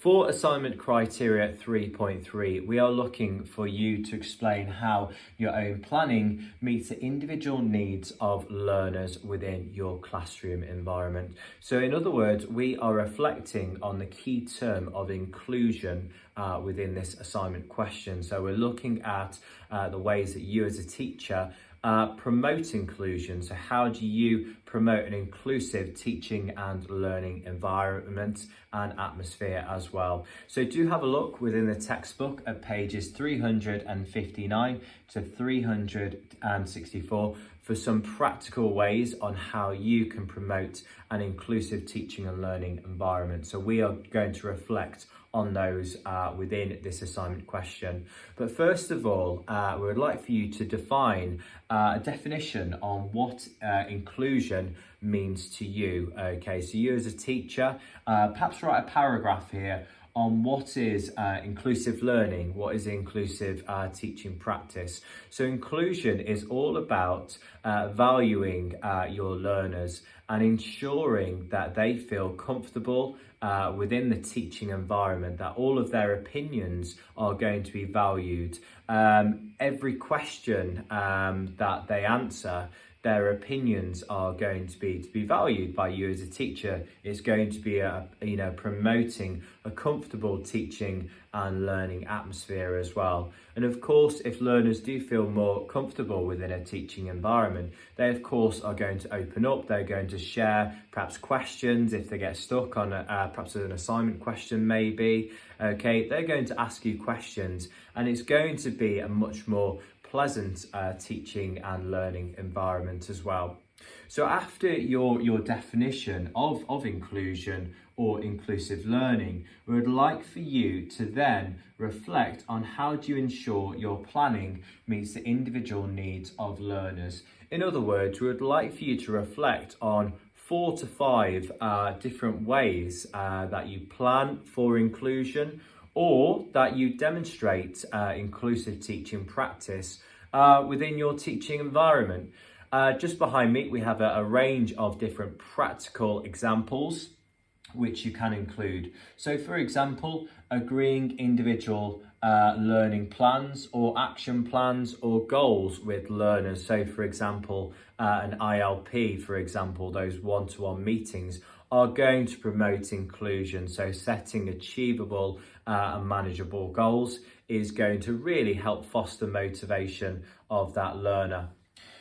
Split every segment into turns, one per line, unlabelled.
For assignment criteria 3.3, we are looking for you to explain how your own planning meets the individual needs of learners within your classroom environment. So in other words, we are reflecting on the key term of inclusion within this assignment question. So we're looking at the ways that you as a teacher promote inclusion. So how do you promote an inclusive teaching and learning environment and atmosphere as well? So do have a look within the textbook at pages 359 to 364 for some practical ways on how you can promote an inclusive teaching and learning environment. So we are going to reflect on those within this assignment question. But first of all, we would like for you to define a definition on what inclusion means to you. Okay, so you as a teacher, perhaps write a paragraph here on what is inclusive learning, what is inclusive teaching practice. So inclusion is all about valuing your learners and ensuring that they feel comfortable within the teaching environment, that all of their opinions are going to be valued. Every question that they answer, their opinions are going to be valued by you as a teacher. It's going to be promoting a comfortable teaching and learning atmosphere as well. And of course, if learners do feel more comfortable within a teaching environment, they of course are going to open up. They're going to share perhaps questions if they get stuck on perhaps an assignment question maybe. Okay, they're going to ask you questions, and it's going to be a much more pleasant teaching and learning environment as well. So after your definition of inclusion or inclusive learning, we would like for you to then reflect on how do you ensure your planning meets the individual needs of learners. In other words, we would like for you to reflect on 4 to 5 different ways that you plan for inclusion, or that you demonstrate inclusive teaching practice within your teaching environment. Just behind me, we have a range of different practical examples which you can include. So for example, agreeing individual learning plans or action plans or goals with learners. So for example, an ILP, for example, those one-to-one meetings are going to promote inclusion. So setting achievable and manageable goals is going to really help foster motivation of that learner.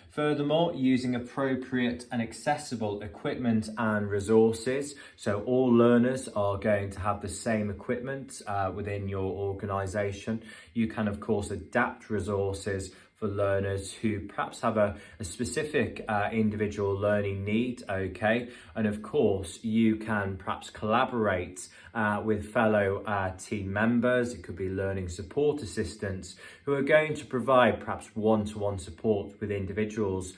Furthermore, using appropriate and accessible equipment and resources. So all learners are going to have the same equipment within your organisation. You can of course adapt resources for learners who perhaps have a specific individual learning need, okay? And of course, you can perhaps collaborate with fellow team members. It could be learning support assistants who are going to provide perhaps one-to-one support with individuals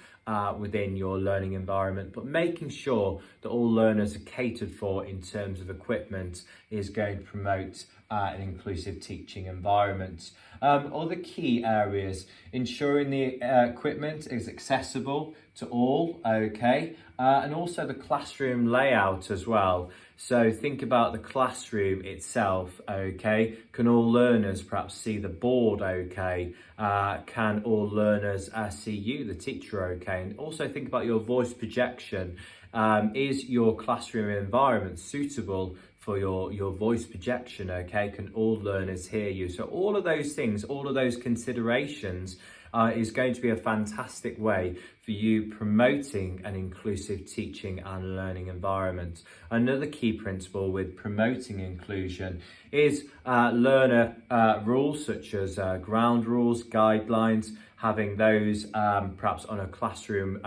within your learning environment, but making sure that all learners are catered for in terms of equipment is going to promote an inclusive teaching environment. Other key areas: ensuring the equipment is accessible to all, okay, and also the classroom layout as well. So think about the classroom itself, okay. Can all learners perhaps see the board, okay? Can all learners see you, the teacher, okay? And also think about your voice projection. Is your classroom environment suitable for your voice projection, okay? Can all learners hear you? So all of those things, all of those considerations is going to be a fantastic way for you promoting an inclusive teaching and learning environment. Another key principle with promoting inclusion is learner rules, such as ground rules, guidelines, having those perhaps on a classroom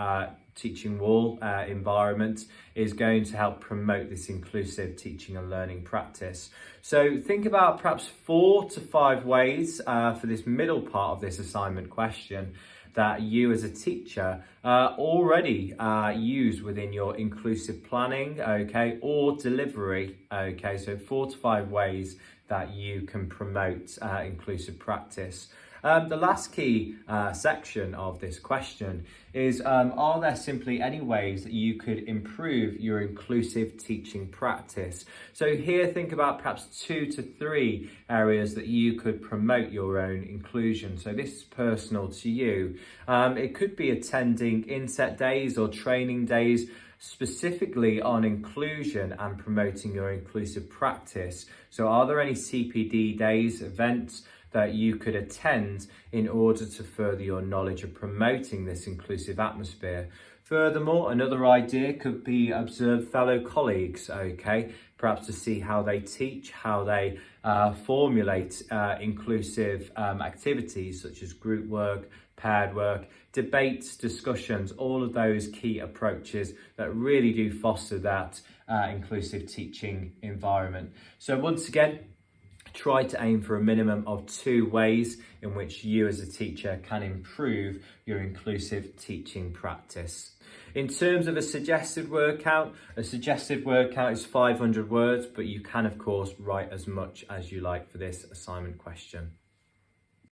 teaching wall environment is going to help promote this inclusive teaching and learning practice. So think about perhaps 4 to 5 ways for this middle part of this assignment question that you as a teacher already use within your inclusive planning, okay, or delivery, okay. So 4 to 5 ways that you can promote inclusive practice. The last key section of this question is, are there simply any ways that you could improve your inclusive teaching practice? So here, think about perhaps 2 to 3 areas that you could promote your own inclusion. So this is personal to you. It could be attending inset days or training days specifically on inclusion and promoting your inclusive practice. So are there any CPD days, events that you could attend in order to further your knowledge of promoting this inclusive atmosphere? Furthermore, another idea could be observe fellow colleagues, okay? Perhaps to see how they teach, how they formulate inclusive activities such as group work, paired work, debates, discussions, all of those key approaches that really do foster that inclusive teaching environment. So once again, try to aim for a minimum of 2 ways in which you as a teacher can improve your inclusive teaching practice. In terms of a suggested word count is 500 words, but you can of course write as much as you like for this assignment question.